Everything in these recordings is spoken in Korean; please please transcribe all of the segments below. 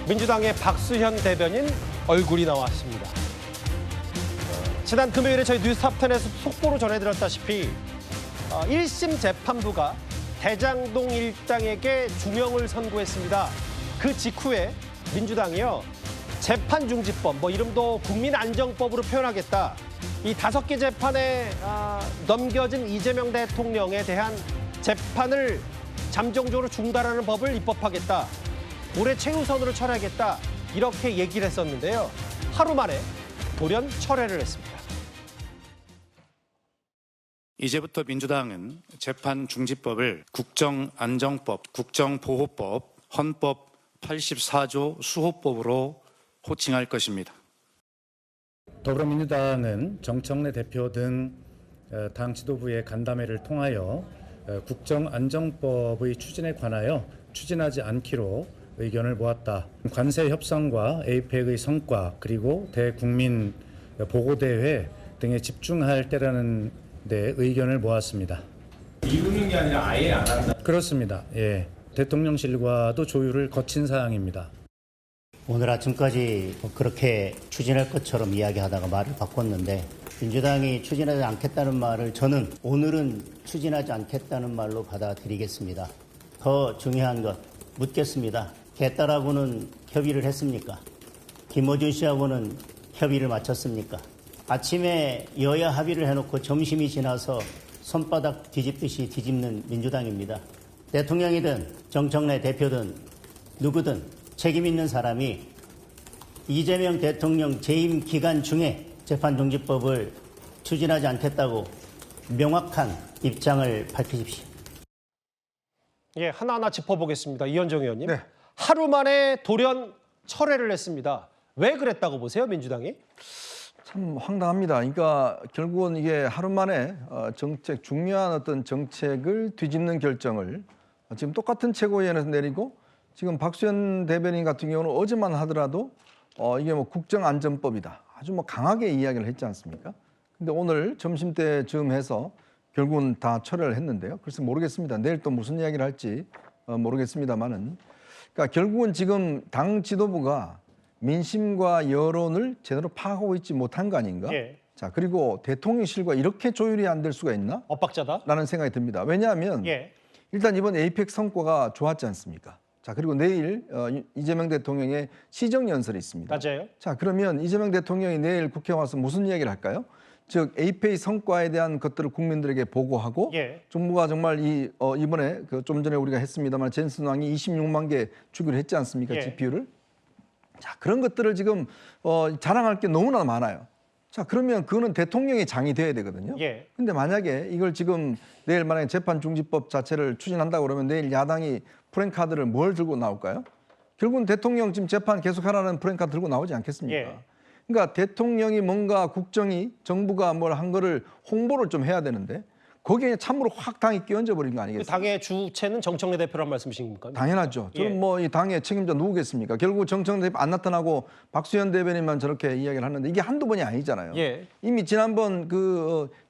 민주당의 박수현 대변인 얼굴이 나왔습니다. 지난 금요일에 저희 뉴스탑10에서 속보로 전해드렸다시피 1심 재판부가 대장동 일당에게 중형을 선고했습니다. 그 직후에 민주당이요. 재판중지법, 이름도 국민안정법으로 표현하겠다. 이 5개 재판에 넘겨진 이재명 대통령에 대한 재판을 잠정적으로 중단하는 법을 입법하겠다. 올해 최우선으로 철회하겠다. 이렇게 얘기를 했었는데요. 하루 만에 돌연 철회를 했습니다. 이제부터 민주당은 재판중지법을 국정안정법, 국정보호법, 헌법 84조 수호법으로 호칭할 것입니다. 더불어민주당은 정청래 대표 등 당 지도부의 간담회를 통하여 국정안정법의 추진에 관하여 추진하지 않기로 의견을 모았다. 관세 협상과 에이펙의 성과 그리고 대국민 보고대회 등에 집중할 때라는 데 의견을 모았습니다. 미루는 게 아니라 아예 안 한다. 그렇습니다. 예, 대통령실과도 조율을 거친 사항입니다. 오늘 아침까지 그렇게 추진할 것처럼 이야기하다가 말을 바꿨는데 민주당이 추진하지 않겠다는 말을 저는 오늘은 추진하지 않겠다는 말로 받아들이겠습니다. 더 중요한 것 묻겠습니다. 개딸하고는 협의를 했습니까? 김어준 씨하고는 협의를 마쳤습니까? 아침에 여야 합의를 해놓고 점심이 지나서 손바닥 뒤집듯이 뒤집는 민주당입니다. 대통령이든 정청래 대표든 누구든 책임 있는 사람이 이재명 대통령 재임 기간 중에 재판중지법을 추진하지 않겠다고 명확한 입장을 밝히십시오. 예, 하나하나 짚어보겠습니다. 이현정 의원님. 네. 하루 만에 돌연 철회를 했습니다. 왜 그랬다고 보세요, 민주당이? 참 황당합니다. 그러니까 결국은 이게 하루 만에 중요한 어떤 정책을 뒤집는 결정을 지금 똑같은 최고위원회에서 내리고 지금 박수현 대변인 같은 경우는 어제만 하더라도 이게 국정안전법이다. 아주 강하게 이야기를 했지 않습니까? 근데 오늘 점심때쯤 해서 결국은 다 철회를 했는데요. 그래서 모르겠습니다. 내일 또 무슨 이야기를 할지 모르겠습니다만은 그러니까 결국은 지금 당 지도부가 민심과 여론을 제대로 파악하고 있지 못한 거 아닌가? 예. 자, 그리고 대통령실과 이렇게 조율이 안 될 수가 있나? 엇박자다? 라는 생각이 듭니다. 왜냐하면 예. 일단 이번 에이펙 성과가 좋았지 않습니까? 자, 그리고 내일 이재명 대통령의 시정연설이 있습니다. 맞아요. 자, 그러면 이재명 대통령이 내일 국회에 와서 무슨 이야기를 할까요? 즉 에이펙 성과에 대한 것들을 국민들에게 보고하고 예. 정부가 정말 이번에 좀 전에 우리가 했습니다만 젠슨 왕이 26만 개 주기로 했지 않습니까? 예. GPU를. 자, 그런 것들을 지금 자랑할 게 너무나 많아요. 자, 그러면 그거는 대통령의 장이 돼야 되거든요. 예. 근데 만약에 이걸 지금 내일 만약에 재판중지법 자체를 추진한다고 그러면 내일 야당이 프랜카드를 뭘 들고 나올까요? 결국은 대통령 지금 재판 계속하라는 프랜카드 들고 나오지 않겠습니까? 예. 그러니까 대통령이 뭔가 국정이 정부가 뭘 한 거를 홍보를 좀 해야 되는데 거기에 참으로 확 당이 끼얹어 버린 거 그 아니겠습니까? 당의 주체는 정청래 대표란 말씀이십니까? 당연하죠. 예. 저는 이 당의 책임자 누구겠습니까? 결국 정청래 대표 안 나타나고 박수현 대변인만 저렇게 이야기를 하는데 이게 한두 번이 아니잖아요. 예. 이미 지난번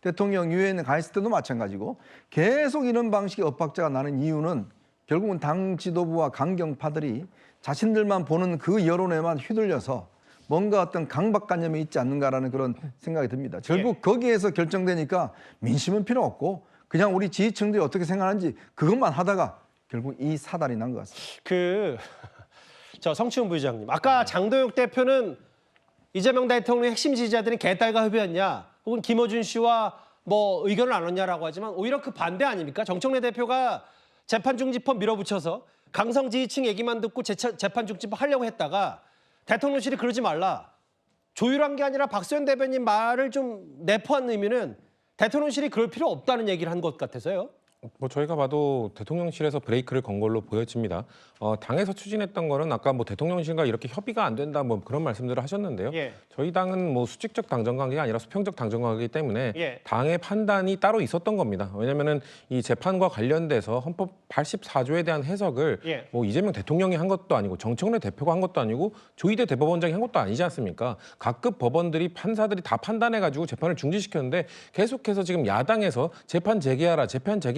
대통령 유엔에 가 있을 때도 마찬가지고 계속 이런 방식의 엇박자가 나는 이유는 결국은 당 지도부와 강경파들이 자신들만 보는 그 여론에만 휘둘려서 뭔가 어떤 강박관념이 있지 않는가라는 그런 생각이 듭니다. 결국 거기에서 결정되니까 민심은 필요 없고 그냥 우리 지지층들이 어떻게 생각하는지 그것만 하다가 결국 이 사달이 난 것 같습니다. 저 성치훈 부의장님, 아까 장도혁 대표는 이재명 대통령의 핵심 지지자들이 개딸과 협의했냐, 혹은 김어준 씨와 의견을 나눴냐라고 하지만 오히려 그 반대 아닙니까? 정청래 대표가 재판중지법 밀어붙여서 강성 지지층 얘기만 듣고 재판중지법 하려고 했다가 대통령실이 그러지 말라. 조율한 게 아니라 박수현 대변인 말을 좀 내포한 의미는 대통령실이 그럴 필요 없다는 얘기를 한 것 같아서요. 저희가 봐도 대통령실에서 브레이크를 건 걸로 보여집니다. 당에서 추진했던 거는 아까 대통령실과 이렇게 협의가 안 된다 그런 말씀들을 하셨는데요. 예. 저희 당은 수직적 당정 관계가 아니라 수평적 당정 관계이기 때문에 예. 당의 판단이 따로 있었던 겁니다. 왜냐하면은 이 재판과 관련돼서 헌법 84조에 대한 해석을 예. 이재명 대통령이 한 것도 아니고 정청래 대표가 한 것도 아니고 조희대 대법원장이 한 것도 아니지 않습니까? 각급 법원들이 판사들이 다 판단해가지고 재판을 중지시켰는데 계속해서 지금 야당에서 재판 재개하라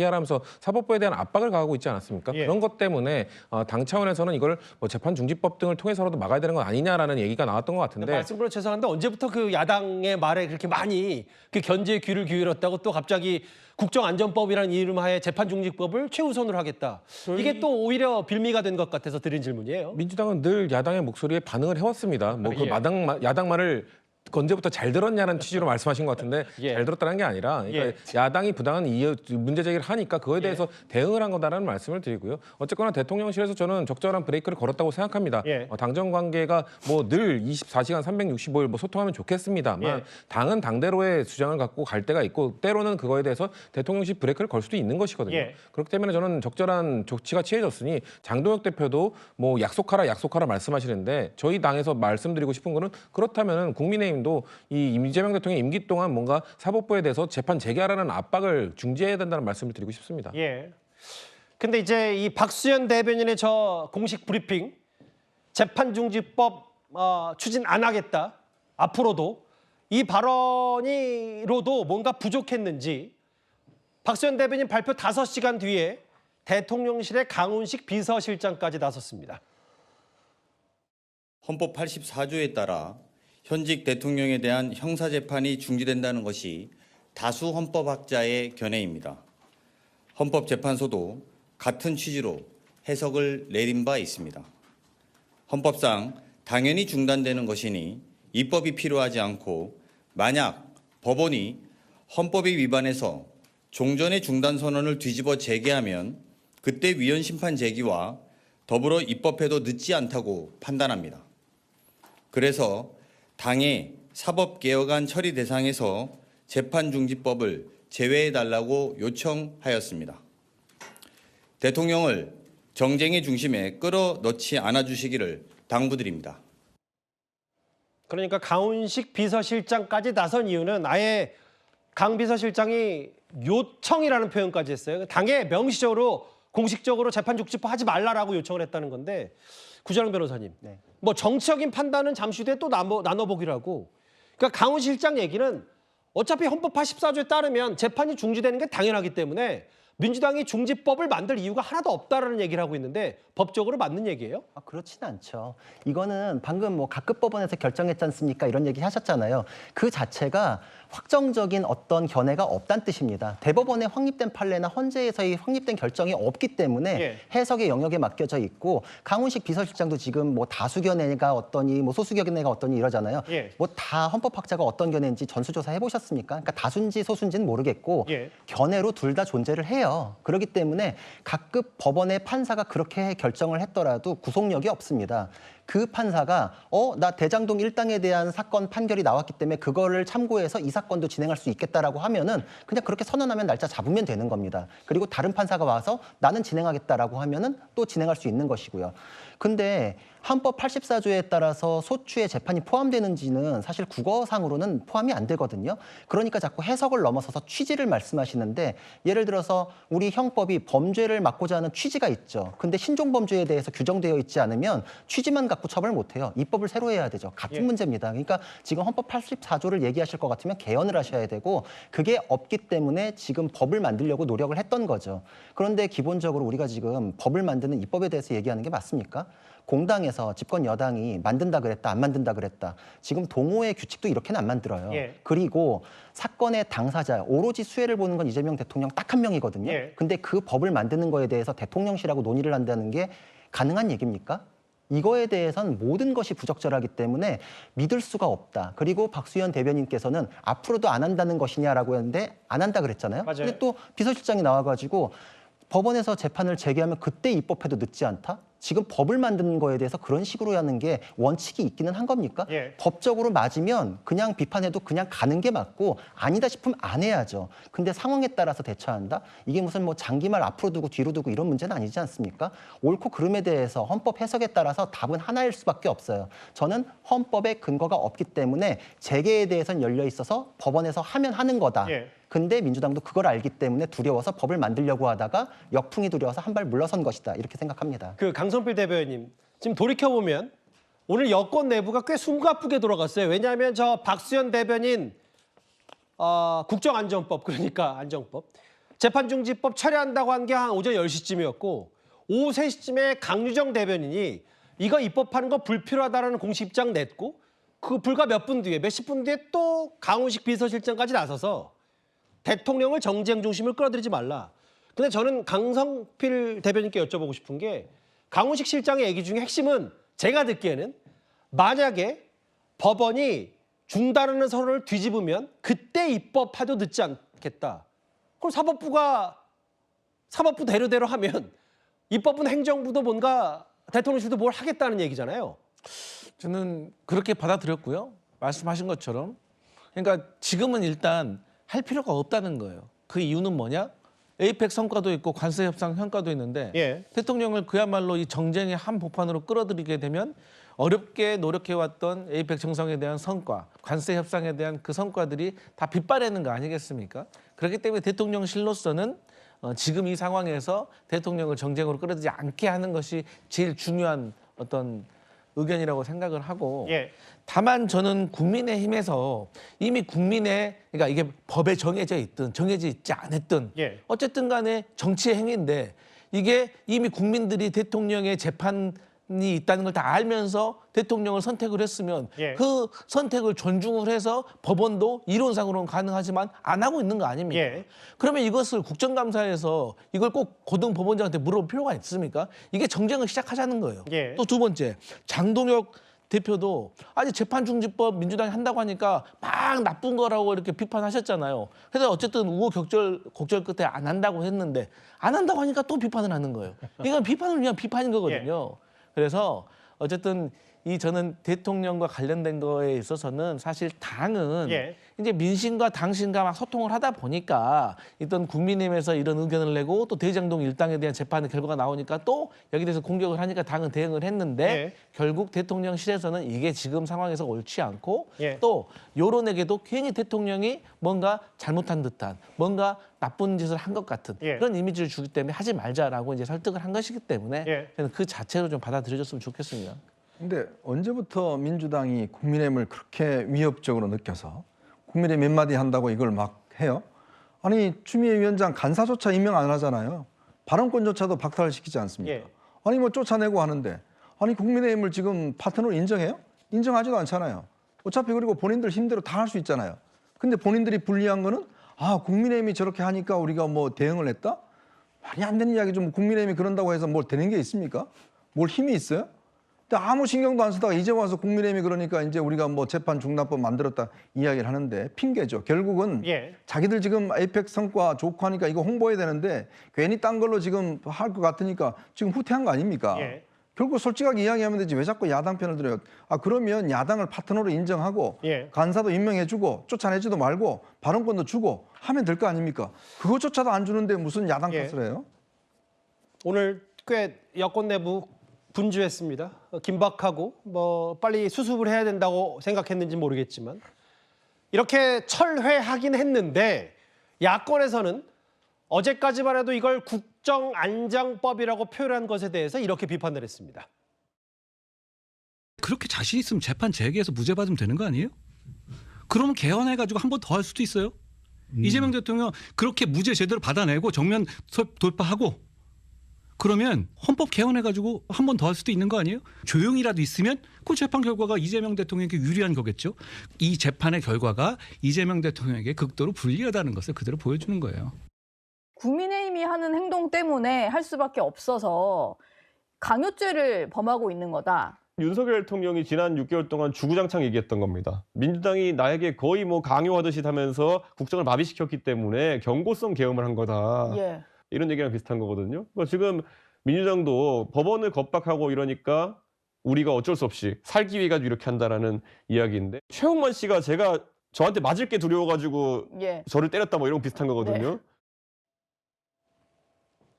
중재하라면서 사법부에 대한 압박을 가하고 있지 않았습니까? 예. 그런 것 때문에 당 차원에서는 이걸 뭐 재판중지법 등을 통해서라도 막아야 되는 건 아니냐라는 얘기가 나왔던 것 같은데 말씀으로 죄송한데 언제부터 그 야당의 말에 그렇게 많이 그 견제의 귀를 기울였다고 또 갑자기 국정안전법이라는 이름하에 재판중지법을 최우선으로 하겠다. 이게 또 오히려 빌미가 된 것 같아서 드린 질문이에요. 민주당은 늘 야당의 목소리에 반응을 해왔습니다. 뭐 그 예. 야당 말을 언제부터 잘 들었냐는 취지로 말씀하신 것 같은데 예. 잘 들었다는 게 아니라 그러니까 야당이 부당한 문제 제기를 하니까 그거에 대해서 대응을 한 거다라는 말씀을 드리고요. 어쨌거나 대통령실에서 저는 적절한 브레이크를 걸었다고 생각합니다. 예. 당정 관계가 뭐 늘 24시간 365일 뭐 소통하면 좋겠습니다만 예. 당은 당대로의 주장을 갖고 갈 때가 있고 때로는 그거에 대해서 대통령실 브레이크를 걸 수도 있는 것이거든요. 예. 그렇기 때문에 저는 적절한 조치가 취해졌으니 장동혁 대표도 뭐 약속하라 말씀하시는데 저희 당에서 말씀드리고 싶은 거는 그렇다면 국민의힘도 이 이재명 대통령 임기 동안 뭔가 사법부에 대해서 재판 재개하라는 압박을 중지해야 된다는 말씀을 드리고 싶습니다. 예. 근데 이제 이 박수현 대변인의 저 공식 브리핑 재판중지법 추진 안 하겠다. 앞으로도 이 발언이로도 뭔가 부족했는지 박수현 대변인 발표 5시간 뒤에 대통령실의 강훈식 비서실장까지 나섰습니다. 헌법 84조에 따라 현직 대통령에 대한 형사재판이 중지된다는 것이 다수 헌법학자의 견해입니다. 헌법재판소도 같은 취지로 해석을 내린 바 있습니다. 헌법상 당연히 중단되는 것이니 입법이 필요하지 않고 만약 법원이 헌법에 위반해서 종전의 중단 선언을 뒤집어 재개하면 그때 위헌 심판 제기와 더불어 입법해도 늦지 않다고 판단합니다. 그래서 당의 사법개혁안 처리 대상에서 재판중지법을 제외해달라고 요청하였습니다. 대통령을 정쟁의 중심에 끌어넣지 않아주시기를 당부드립니다. 그러니까 강훈식 비서실장까지 나선 이유는 아예 강 비서실장이 요청이라는 표현까지 했어요. 당에 명시적으로 공식적으로 재판중지법 하지 말라라고 요청을 했다는 건데 구자룡 변호사님, 뭐 정치적인 판단은 잠시 후에 또 나눠보기로 하고 그러니까 강훈 실장 얘기는 어차피 헌법 84조에 따르면 재판이 중지되는 게 당연하기 때문에 민주당이 중지법을 만들 이유가 하나도 없다라는 얘기를 하고 있는데 법적으로 맞는 얘기예요? 그렇지는 않죠. 이거는 방금 뭐 각급 법원에서 결정했지 않습니까? 이런 얘기 하셨잖아요. 그 자체가 확정적인 어떤 견해가 없다는 뜻입니다. 대법원에 확립된 판례나 헌재에서의 확립된 결정이 없기 때문에 해석의 영역에 맡겨져 있고 강훈식 비서실장도 지금 뭐 다수 견해가 어떠니 뭐 소수 견해가 어떠니 이러잖아요. 뭐 다 헌법학자가 어떤 견해인지 전수조사 해보셨습니까? 그러니까 다수인지 소수인지는 모르겠고 견해로 둘 다 존재를 해요. 그렇기 때문에 각급 법원의 판사가 그렇게 결정을 했더라도 구속력이 없습니다. 그 판사가 나 대장동 1당에 대한 사건 판결이 나왔기 때문에 그거를 참고해서 이 사건도 진행할 수 있겠다라고 하면은 그냥 그렇게 선언하면 날짜 잡으면 되는 겁니다. 그리고 다른 판사가 와서 나는 진행하겠다라고 하면은 또 진행할 수 있는 것이고요. 근데 헌법 84조에 따라서 소추의 재판이 포함되는지는 사실 국어상으로는 포함이 안 되거든요. 그러니까 자꾸 해석을 넘어서서 취지를 말씀하시는데 예를 들어서 우리 형법이 범죄를 막고자 하는 취지가 있죠. 근데 신종범죄에 대해서 규정되어 있지 않으면 취지만 갖고 처벌 못해요. 입법을 새로 해야 되죠. 같은 문제입니다. 그러니까 지금 헌법 84조를 얘기하실 것 같으면 개헌을 하셔야 되고 그게 없기 때문에 지금 법을 만들려고 노력을 했던 거죠. 그런데 기본적으로 우리가 지금 법을 만드는 입법에 대해서 얘기하는 게 맞습니까? 공당에서 집권 여당이 만든다 그랬다, 안 만든다 그랬다. 지금 동호회 규칙도 이렇게는 안 만들어요. 그리고 사건의 당사자, 오로지 수혜를 보는 건 이재명 대통령 딱 한 명이거든요. 근데 그 법을 만드는 거에 대해서 대통령실하고 논의를 한다는 게 가능한 얘기입니까? 이거에 대해서는 모든 것이 부적절하기 때문에 믿을 수가 없다. 그리고 박수현 대변인께서는 앞으로도 안 한다는 것이냐라고 했는데 안 한다 그랬잖아요. 근데 또 비서실장이 나와가지고 법원에서 재판을 재개하면 그때 입법해도 늦지 않다? 지금 법을 만드는 거에 대해서 그런 식으로 하는 게 원칙이 있기는 한 겁니까? 법적으로 맞으면 그냥 비판해도 그냥 가는 게 맞고 아니다 싶으면 안 해야죠. 근데 상황에 따라서 대처한다? 이게 무슨 뭐 장기말 앞으로 두고 뒤로 두고 이런 문제는 아니지 않습니까? 옳고 그름에 대해서 헌법 해석에 따라서 답은 하나일 수밖에 없어요. 저는 헌법에 근거가 없기 때문에 재개에 대해서는 열려 있어서 법원에서 하면 하는 거다. 근데 민주당도 그걸 알기 때문에 두려워서 법을 만들려고 하다가 역풍이 두려워서 한 발 물러선 것이다. 이렇게 생각합니다. 그 강성필 대변인, 지금 돌이켜보면 오늘 여권 내부가 꽤 숨가쁘게 돌아갔어요. 왜냐하면 저 박수현 대변인 국정안전법, 그러니까 안정법. 재판중지법 철회한다고 한 게 한 오전 10시쯤이었고 오후 3시쯤에 강유정 대변인이 이거 입법하는 거 불필요하다라는 공식 입장 냈고 그 불과 몇 분 뒤에 몇십 분 뒤에 또 강훈식 비서실장까지 나서서 대통령을 정쟁 중심을 끌어들이지 말라. 근데 저는 강성필 대변인께 여쭤보고 싶은 게 강훈식 실장의 얘기 중에 핵심은 제가 듣기에는 만약에 법원이 중단하는 선언을 뒤집으면 그때 입법해도 늦지 않겠다. 그럼 사법부 대로대로 하면 입법은 행정부도 뭔가 대통령실도 뭘 하겠다는 얘기잖아요. 저는 그렇게 받아들였고요. 말씀하신 것처럼. 그러니까 지금은 일단 할 필요가 없다는 거예요. 그 이유는 뭐냐? 에이펙 성과도 있고 관세 협상 성과도 있는데 예. 대통령을 그야말로 이 정쟁의 한복판으로 끌어들이게 되면 어렵게 노력해왔던 에이펙 정상에 대한 성과, 관세 협상에 대한 그 성과들이 다 빗발하는 거 아니겠습니까? 그렇기 때문에 대통령실로서는 지금 이 상황에서 대통령을 정쟁으로 끌어들이지 않게 하는 것이 제일 중요한 어떤 의견이라고 생각을 하고 예. 다만 저는 국민의힘에서 이미 그러니까 이게 법에 정해져 있든 정해져 있지 않았든 예. 어쨌든 간에 정치의 행위인데 이게 이미 국민들이 대통령의 재판이 있다는 걸 다 알면서 대통령을 선택을 했으면 예. 그 선택을 존중을 해서 법원도 이론상으로는 가능하지만 안 하고 있는 거 아닙니까? 예. 그러면 이것을 국정감사에서 이걸 꼭 고등법원장한테 물어볼 필요가 있습니까? 이게 정쟁을 시작하자는 거예요. 예. 또 두 번째, 장동혁 대표도 아니 재판중지법 민주당이 한다고 하니까 막 나쁜 거라고 이렇게 비판하셨잖아요. 그래서 어쨌든 우호곡절 끝에 안 한다고 했는데 안 한다고 하니까 또 비판을 하는 거예요. 이건 비판을 위한 비판인 거거든요. 그래서 어쨌든 저는 대통령과 관련된 거에 있어서는 사실 당은 예. 이제 민심과 당신과 막 소통을 하다 보니까 일단 국민의힘에서 이런 의견을 내고 또 대장동 일당에 대한 재판의 결과가 나오니까 또 여기 대해서 공격을 하니까 당은 대응을 했는데 예. 결국 대통령실에서는 이게 지금 상황에서 옳지 않고 예. 또 여론에게도 괜히 대통령이 뭔가 잘못한 듯한 뭔가 나쁜 짓을 한 것 같은 예. 그런 이미지를 주기 때문에 하지 말자라고 이제 설득을 한 것이기 때문에 예. 저는 그 자체로 좀 받아들여줬으면 좋겠습니다. 근데 언제부터 민주당이 국민의힘을 그렇게 위협적으로 느껴서 국민의힘 몇 마디 한다고 이걸 막 해요? 아니 추미애 위원장 간사조차 임명 안 하잖아요. 발언권조차도 박탈시키지 않습니까? 예. 아니 뭐 쫓아내고 하는데 아니 국민의힘을 지금 파트너로 인정해요? 인정하지도 않잖아요. 어차피 그리고 본인들 힘대로 다 할 수 있잖아요. 근데 본인들이 불리한 거는 국민의힘이 저렇게 하니까 우리가 뭐 대응을 했다? 말이 안 되는 이야기 좀 국민의힘이 그런다고 해서 뭘 되는 게 있습니까? 뭘 힘이 있어요? 근데 아무 신경도 안 쓰다가 이제 와서 국민의힘이 그러니까 이제 우리가 뭐 재판 중단법 만들었다 이야기를 하는데 핑계죠. 결국은 예. 자기들 지금 에이펙 성과 좋고 하니까 이거 홍보해야 되는데 괜히 딴 걸로 지금 할 것 같으니까 지금 후퇴한 거 아닙니까? 예. 결국 솔직하게 이야기하면 되지 왜 자꾸 야당 편을 들어요? 그러면 야당을 파트너로 인정하고 예. 간사도 임명해주고 쫓아내지도 말고 발언권도 주고 하면 될 거 아닙니까? 그것조차도 안 주는데 무슨 야당 예. 탓을 해요? 오늘 꽤 여권 내부 분주했습니다. 긴박하고 뭐 빨리 수습을 해야 된다고 생각했는지 모르겠지만 이렇게 철회하긴 했는데 야권에서는 어제까지만 해도 이걸 국정안정법이라고 표현한 것에 대해서 이렇게 비판을 했습니다. 그렇게 자신 있으면 재판 재개해서 무죄 받으면 되는 거 아니에요? 그러면 개헌해가지고 한 번 더 할 수도 있어요. 이재명 대통령 그렇게 무죄 제대로 받아내고 정면 돌파하고 그러면 헌법 개헌해가지고 한 번 더 할 수도 있는 거 아니에요? 조용히라도 있으면 그 재판 결과가 이재명 대통령에게 유리한 거겠죠. 이 재판의 결과가 이재명 대통령에게 극도로 불리하다는 것을 그대로 보여주는 거예요. 국민의힘이 하는 행동 때문에 할 수밖에 없어서 강요죄를 범하고 있는 거다. 윤석열 대통령이 지난 6개월 동안 주구장창 얘기했던 겁니다. 민주당이 나에게 거의 뭐 강요하듯이 하면서 국정을 마비시켰기 때문에 경고성 계엄을 한 거다. 예. 이런 얘기랑 비슷한 거거든요. 그러니까 지금 민주당도 법원을 겁박하고 이러니까 우리가 어쩔 수 없이 살기 위해 가지고 이렇게 한다라는 이야기인데 최홍만 씨가 제가 저한테 맞을 게 두려워가지고 예. 저를 때렸다 뭐 이런 거 비슷한 거거든요. 네.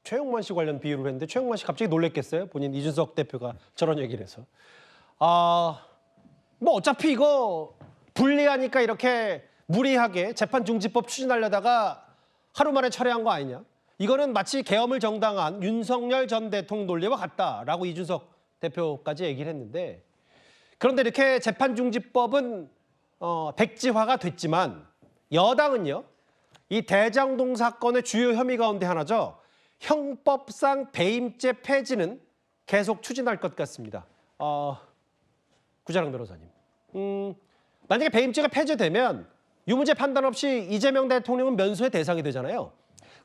최용만 씨 관련 비유를 했는데 최용만 씨 갑자기 놀랬겠어요? 본인 이준석 대표가 저런 얘기를 해서. 뭐 어차피 이거 불리하니까 이렇게 무리하게 재판중지법 추진하려다가 하루 만에 철회한 거 아니냐? 이거는 마치 계엄을 정당한 윤석열 전 대통령 논리와 같다라고 이준석 대표까지 얘기를 했는데 그런데 이렇게 재판중지법은 백지화가 됐지만 여당은요. 이 대장동 사건의 주요 혐의 가운데 하나죠. 형법상 배임죄 폐지는 계속 추진할 것 같습니다. 구자랑 변호사님. 만약에 배임죄가 폐지되면 유무죄 판단 없이 이재명 대통령은 면소의 대상이 되잖아요.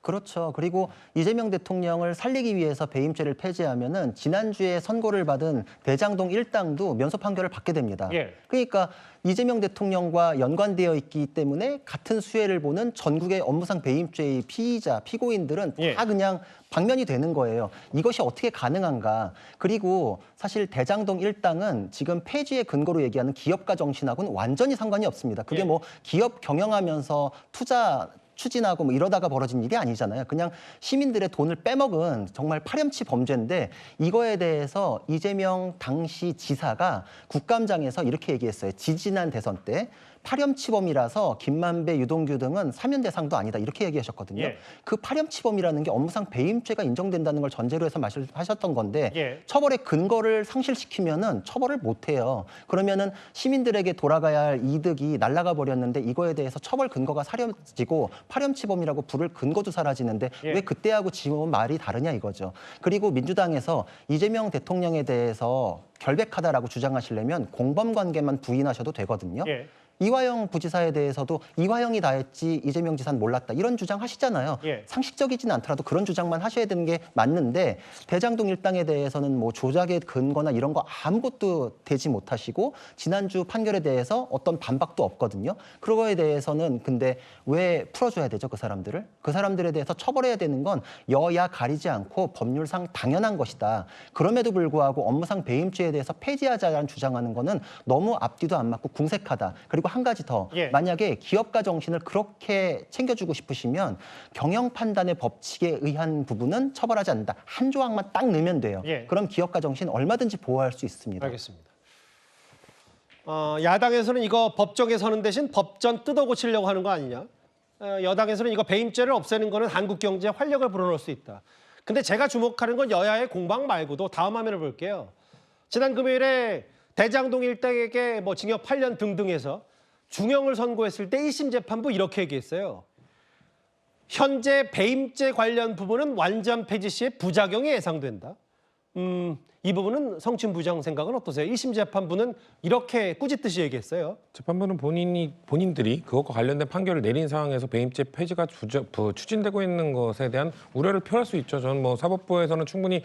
그렇죠. 그리고 이재명 대통령을 살리기 위해서 배임죄를 폐지하면은 지난주에 선고를 받은 대장동 1당도 면소 판결을 받게 됩니다. 예. 그러니까 이재명 대통령과 연관되어 있기 때문에 같은 수혜를 보는 전국의 업무상 배임죄의 피의자, 피고인들은 예. 다 그냥 방면이 되는 거예요. 이것이 어떻게 가능한가. 그리고 사실 대장동 1당은 지금 폐지의 근거로 얘기하는 기업가 정신하고는 완전히 상관이 없습니다. 그게 예. 뭐 기업 경영하면서 투자 추진하고 뭐 이러다가 벌어진 일이 아니잖아요. 그냥 시민들의 돈을 빼먹은 정말 파렴치 범죄인데 이거에 대해서 이재명 당시 지사가 국감장에서 이렇게 얘기했어요. 지지난 대선 때 파렴치범이라서 김만배, 유동규 등은 사면 대상도 아니다 이렇게 얘기하셨거든요. 예. 그 파렴치범이라는 게 업무상 배임죄가 인정된다는 걸 전제로 해서 하셨던 건데 예. 처벌의 근거를 상실시키면은 처벌을 못 해요. 그러면은 시민들에게 돌아가야 할 이득이 날아가 버렸는데 이거에 대해서 처벌 근거가 사라지고 파렴치범이라고 부를 근거도 사라지는데 예. 왜 그때하고 지금은 말이 다르냐 이거죠. 그리고 민주당에서 이재명 대통령에 대해서 결백하다라고 주장하시려면 공범 관계만 부인하셔도 되거든요. 예. 이화영 부지사에 대해서도 이화영이 다 했지 이재명 지사는 몰랐다 이런 주장 하시잖아요. 예. 상식적이진 않더라도 그런 주장만 하셔야 되는 게 맞는데 대장동 일당에 대해서는 뭐 조작의 근거나 이런 거 아무것도 되지 못하시고 지난주 판결에 대해서 어떤 반박도 없거든요. 그거에 대해서는 근데 왜 풀어줘야 되죠 그 사람들을? 그 사람들에 대해서 처벌해야 되는 건 여야 가리지 않고 법률상 당연한 것이다. 그럼에도 불구하고 업무상 배임죄에 대해서 폐지하자는 주장하는 거는 너무 앞뒤도 안 맞고 궁색하다. 그리고 한 가지 더 예. 만약에 기업가 정신을 그렇게 챙겨주고 싶으시면 경영 판단의 법칙에 의한 부분은 처벌하지 않는다. 한 조항만 딱 넣으면 돼요. 예. 그럼 기업가 정신 얼마든지 보호할 수 있습니다. 알겠습니다. 야당에서는 이거 법정에 서는 대신 법전 뜯어 고치려고 하는 거 아니냐. 여당에서는 이거 배임죄를 없애는 거는 한국 경제에 활력을 불어넣을 수 있다. 근데 제가 주목하는 건 여야의 공방 말고도 다음 화면을 볼게요. 지난 금요일에 대장동 일당에게 뭐 징역 8년 등등해서 중형을 선고했을 때 1심 재판부 이렇게 얘기했어요. 현재 배임죄 관련 부분은 완전 폐지 시에 부작용이 예상된다. 이 부분은 성춘 부장 생각은 어떠세요? 1심 재판부는 이렇게 꾸짖듯이 얘기했어요. 재판부는 본인들이 그것과 관련된 판결을 내린 상황에서 배임죄 폐지가 추진되고 있는 것에 대한 우려를 표할 수 있죠. 저는 뭐 사법부에서는 충분히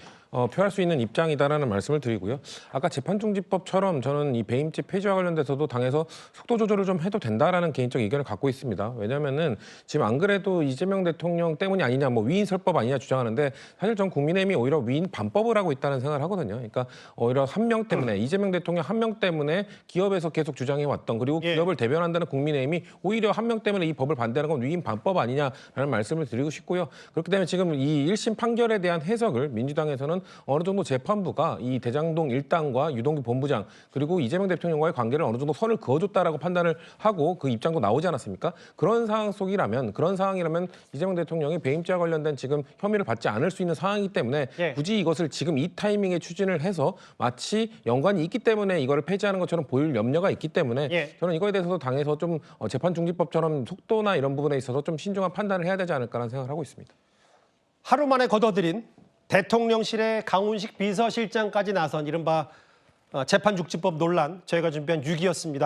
표할 수 있는 입장이다라는 말씀을 드리고요. 아까 재판중지법처럼 저는 이 배임죄 폐지와 관련돼서도 당에서 속도 조절을 좀 해도 된다라는 개인적 의견을 갖고 있습니다. 왜냐하면은 지금 안 그래도 이재명 대통령 때문이 아니냐, 뭐 위인설법 아니냐 주장하는데 사실 전 국민의힘이 오히려 위인 반법을 하고 있다는 생각을 하거든요. 그러니까 오히려 한 명 때문에 이재명 대통령 한 명 때문에 기업에서 계속 주장해 왔던 그리고 예. 기업을 대변한다는 국민의힘이 오히려 한 명 때문에 이 법을 반대하는 건 위인 반법 아니냐라는 말씀을 드리고 싶고요. 그렇기 때문에 지금 이 1심 판결에 대한 해석을 민주당에서는 어느 정도 재판부가 이 대장동 일당과 유동규 본부장 그리고 이재명 대통령과의 관계를 어느 정도 선을 그어줬다라고 판단을 하고 그 입장도 나오지 않았습니까? 그런 상황이라면 이재명 대통령이 배임죄와 관련된 지금 혐의를 받지 않을 수 있는 상황이기 때문에 예. 굳이 이것을 지금 이 타이밍에 추진을 해서 마치 연관이 있기 때문에 이거를 폐지하는 것처럼 보일 염려가 있기 때문에 예. 저는 이거에 대해서도 당에서 좀 재판중지법처럼 속도나 이런 부분에 있어서 좀 신중한 판단을 해야 되지 않을까라는 생각을 하고 있습니다. 하루 만에 걷어들인 대통령실의 강훈식 비서실장까지 나선 이른바 재판중지법 논란 저희가 준비한 6위였습니다.